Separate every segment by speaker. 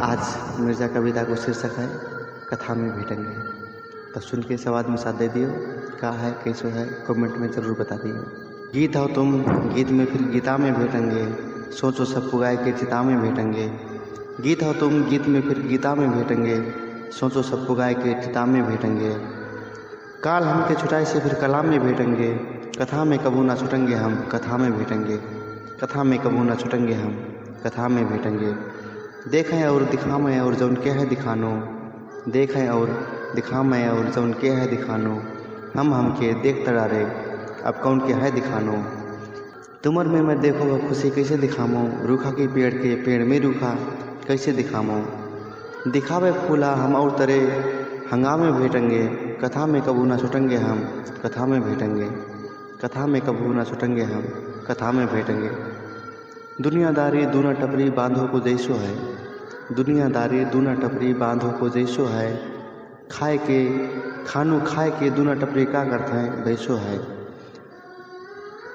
Speaker 1: आज मिर्जा कविता को शीर्षक है कथा में भेटेंगे। तो सुन के सवाद में साथ दे दियो, क्या है कैसो है कमेंट में ज़रूर बता दियो। गीत हो तुम गीत में फिर गीता में भेटेंगे, सोचो सब पुगाए के चिता में भेटेंगे। गीत हो तुम गीत में फिर गीता में भेटेंगे, सोचो सब पुगाए के चिता में भेटेंगे। काल हम के छुटाई से फिर कलाम में भेटेंगे, कथा में कबू ना छुटेंगे हम कथा में भेटेंगे। कथा में कबू ना छुटेंगे हम कथा में भेटेंगे। देखें और दिखावें और जौन के है दिखानो, देखें और दिखावें और जौन के है दिखानो। हम के देख तड़ारे अब कौन के है दिखानो। तुमर में मैं देखो खुशी कैसे दिखामो, रूखा के पेड़ में रूखा कैसे दिखामो। दिखावे फूला हम और तरे हंगामे भेटेंगे, कथा में कबू ना छुटेंगे हम कथा में भेटेंगे। कथा में कबू ना छुटेंगे हम कथा में भेटेंगे। दुनियादारी दूना टपरी बांधो को जैसो है, दुनियादारी दूना टपरी बांधो को जैसो है। खाए के खानू खाए के दूना टपरी का करते हैं वैसो है।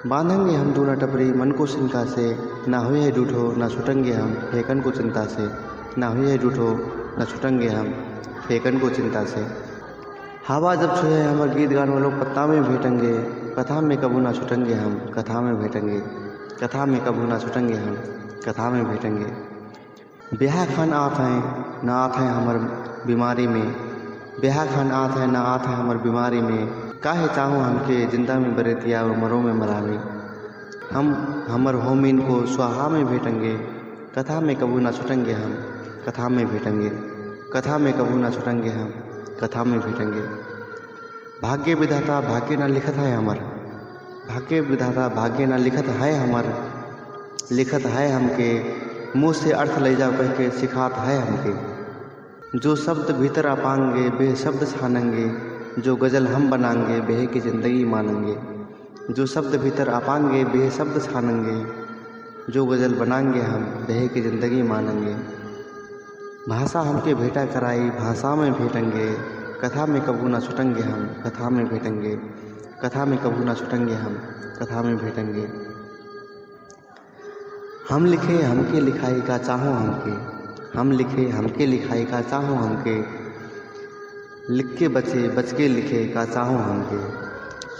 Speaker 1: बांधेंगे हम दूना टपरी मन को सिंका से, ना हुए है रूठो ना छुटेंगे हम फेकन को चिंता से। ना हुए है रूठो ना छुटेंगे हम फेकन को चिंता से। हवा जब छुए हमारे गीत गाने वालों पत्ता में भेटेंगे, कथा में कबू ना छुटेंगे हम कथा में भेटेंगे। कथा में कबू ना छुटेंगे हम कथा में भेटेंगे। ब्याह खान आत हैं ना आत हैं हमार बीमारी में, ब्याह खान आत हैं ना आत हैं हमार बीमारी में। काहे चाहो हमके जिंदा में बरेतिया व मरो में मरावी। हम हमर होमिन को स्वाहा में भेटेंगे, कथा में कबू ना छुटेंगे हम कथा में भेटेंगे। कथा में कबू ना छुटेंगे हम कथा में भेटेंगे। भाग्य विधाता भाग्य ना लिखत है हमर, भाग्य विधाता भाग्य ना लिखत है हमर। लिखत है हमके मुँह से अर्थ ले जाओ कह के सिखात है हमके। जो शब्द भीतर अपाएंगे बे शब्द छानेंगे, जो गज़ल हम बनाएंगे बेह की ज़िंदगी मानेंगे। जो शब्द भीतर अपाएंगे बे शब्द छानेंगे, जो गज़ल बनाएंगे हम बेह की ज़िंदगी मानेंगे। भाषा हमके भेटा कराई भाषा में भेटेंगे, कथा में कबू ना छुटेंगे हम कथा में भेटेंगे। कथा में कबू ना छुटेंगे हम कथा में भेटेंगे। हम लिखे हमके लिखाई का चाहो हमके, हम लिखे हमके लिखाई का चाहो हमके। लिख के बचे बच के लिखे का चाहो हमके।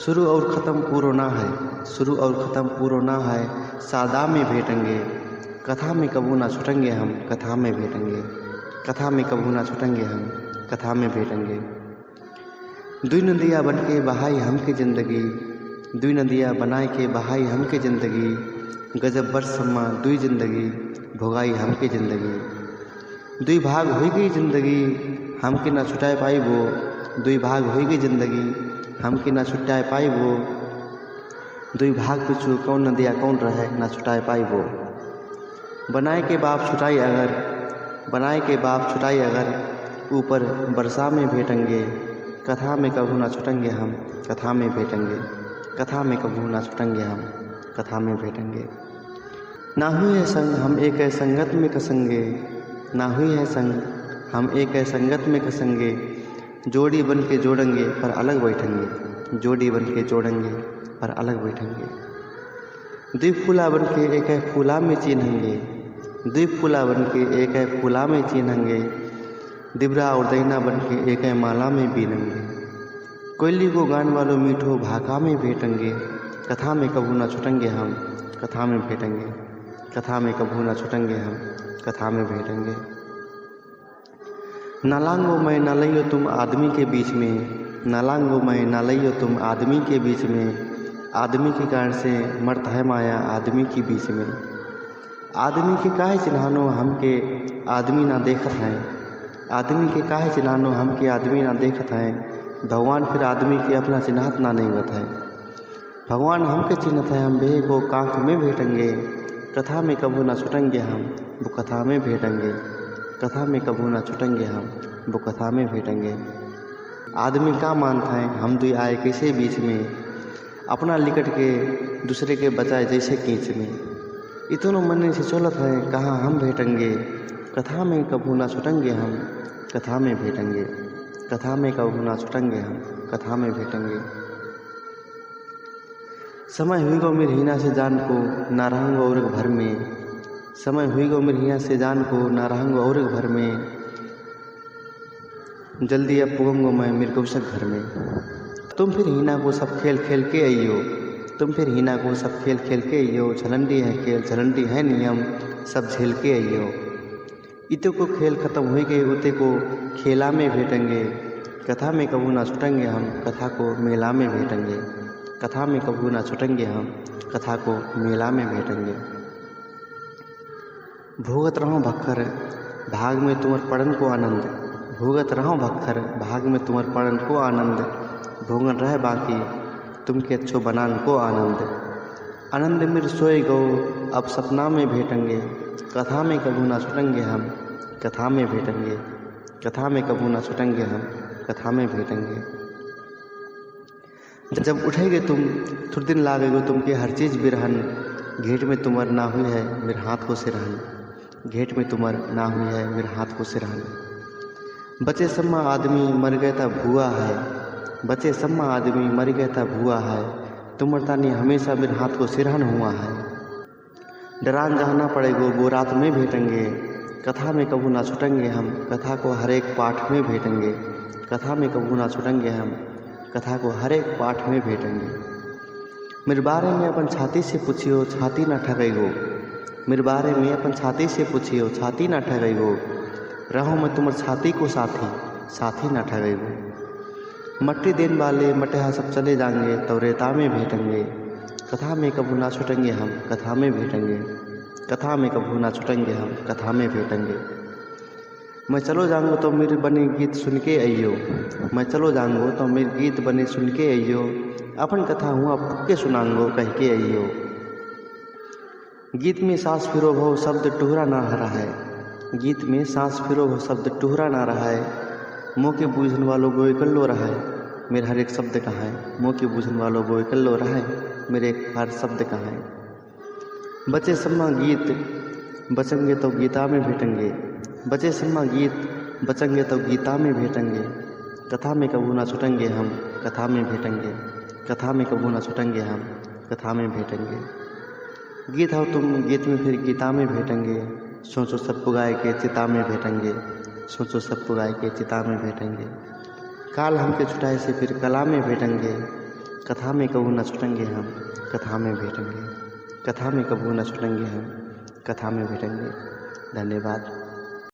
Speaker 1: शुरू और ख़त्म पूरो ना है, शुरू और ख़त्म पूरो ना है, सादा में भेटेंगे। कथा में कबू ना छुटेंगे हम कथा में भेटेंगे। कथा में कबू ना छुटेंगे हम कथा में भेटेंगे। दुई नदियाँ बन के बहाई हम की ज़िंदगी, दुई नदियाँ बनाए के बहाई हम की ज़िंदगी। गजब वर्ष सम्मा दुई जिंदगी भोगाई हम की ज़िंदगी। दुई भाग हुई गई ज़िंदगी हम की ना छुटाए पाई वो, दुई भाग हुई गई ज़िंदगी हम की ना छुटाए पाई वो। दुई भाग पिछू कौन नदिया कौन रहे ना छुटाए पाई वो। बनाए के बाप छुटाई अगर, बनाए के बाप छुटाई अगर, ऊपर बरसा में भेटेंगे। कथा में कबू ना छुटेंगे हम कथा में भेटेंगे। कथा में कबू ना छुटेंगे हम कथा में भेटेंगे। ना हुई है संग हम एक है संगत में कसंगे, ना हुई है संग हम एक है संगत में कसंगे। जोड़ी बन के जोड़ेंगे पर अलग बैठेंगे, जोड़ी बन के जोड़ेंगे पर अलग बैठेंगे। दुई फूला बन के एक है फूला में चिन्हेंगे, दुई फूला बन के एक है फूला में चिन्हेंगे। दिबरा और दैना बन के एक है माला में बीनेंगे। कोयली को गान वालों मीठो भाका में भेटेंगे, कथा में कबू ना छुटेंगे हम कथा में भेटेंगे। कथा में कबू ना छुटेंगे हम कथा में भेटेंगे। नालांगो मैं ना लइयो तुम आदमी के बीच में, नालांगो मैं ना लइयो तुम आदमी के बीच में। आदमी के कारण से मरता है माया आदमी के बीच में। आदमी के काहे चिन्हानो हमके आदमी ना देखत हैं, आदमी के काहे चिन्हानो हमके आदमी ना देखत हैं। भगवान फिर आदमी के अपना चिन्हत ना नहीं बत है, भगवान हमके चिन्हत है हम बेह को कांख में भेटेंगे। कथा में कबू ना छुटेंगे हम वो कथा में भेटेंगे। कथा में कबू ना छुटेंगे हम वो कथा में भेटेंगे। आदमी का मानता है हम दुई आए कैसे बीच में, अपना लिकट के दूसरे के बचाए जैसे कीच में। इतनों मन से चलत है कहाँ हम भेटेंगे, कथा में कबू ना छुटेंगे हम कथा में भेटेंगे। कथा में कबू ना छुटेंगे हम कथा में भेटेंगे। समय हुई गो मेरी हिना से जान को, ना रहूँगा और घर में, समय हुई गो मेरे यहाँ से जान को, ना रहूँगा और घर में, जल्दी अब पुगूँगा मैं मेरे कौशक घर में। तुम फिर हीना को सब खेल खेल के आइयो, तुम फिर हीना को सब खेल खेल के आइयो, झलंडी है खेल झलंडी है नियम, सब झेल के आइयो। इतो को खेल खत्म हुई गए, उते को खेला में भेटेंगे, कथा में कबू ना छुटेंगे हम, कथा को मेला में भेटेंगे, कथा में कबू ना छुटेंगे हम, कथा को मेला में भेटेंगे। भोगत रहो भक्खर भाग में तुम्हार पड़न को आनंद, भोगत रहो भक्खर भाग में तुम्हार पड़न को आनंद, भोगन रह बाकी तुमके अच्छो बनान को आनंद। आनंद मिर सोए गो अब सपना में भेटेंगे, कथा में कबू ना छुटेंगे हम, कथा में भेटेंगे, कथा में कबू ना छुटेंगे हम, कथा में भेटेंगे। जब उठेगे तुम थोड़े दिन लागेगो तुमके हर चीज़ बिरहन, घेट में तुमर ना हुई है मेरे हाथ को सिरहन, घेट में तुमर ना हुई है मेरे हाथ को सिरहन। बचे सम्मा आदमी मर गया था भुआ है, बचे सम्मा आदमी मर गया था भुआ है, तुमर तानी हमेशा मेरे हाथ को सिरहन हुआ है। डरान जहाना पड़ेगो वो रात में भेटेंगे, कथा में कबू ना छुटेंगे हम, कथा को हर एक पाठ में भेटेंगे, कथा में कबू ना छुटेंगे हम, कथा को हर एक पाठ में भेटेंगे। मेरे बारे में अपन छाती से पूछियो छाती ना ठगेगो, मेरे बारे में अपन छाती से पूछियो छाती ना ठगेगो, रहो मैं तुम्हार छाती को साथी साथी ना ठगेगो। मट्टी देन वाले मटेहा सब चले जाएंगे तो रेता में भेटेंगे, कथा में कबू ना छुटेंगे हम, कथा में भेटेंगे, कथा में कबू ना छुटेंगे हम, कथा में भेटेंगे। मैं चलो जाऊँगा तो मेरे बने गीत सुन के आइयो, मैं चलो जाऊँगा तो मेरे गीत बने सुन के आइयो, अपन कथा हुआ फुक्के सुनांगो कह के आइयो। गीत में सांस फिरो भो शब्द टुहरा ना रहा है, गीत में सांस फिरो भो शब्द टुहरा ना रहा है, मुँह के बूझन वालों गोय कर लो रहा है, मेरे हर एक शब्द कहाँ है, मुँह के बूझन वालों गोय कर लो रहा है, मेरे हर शब्द कहाँ है। बचे सम्मा गीत बचेंगे तो गीता में भेटेंगे, बचे सम्मा गीत बचेंगे तो गीता में भेटेंगे, कथा में कबू ना छुटेंगे हम, कथा में भेटेंगे, कथा में कबू ना छुटेंगे हम, कथा में भेटेंगे। गीत हो तुम गीत में फिर गीता में भेटेंगे, सोचो सब पुगाए के चिता में भेटेंगे, सोचो सब पुगाए के चिता में भेटेंगे। काल हमके छुटाए से फिर कला में भेटेंगे, कथा में कबू ना छुटेंगे हम, कथा में भेटेंगे, कथा में कबू ना छुटेंगे हम, कथा में भेटेंगे। धन्यवाद।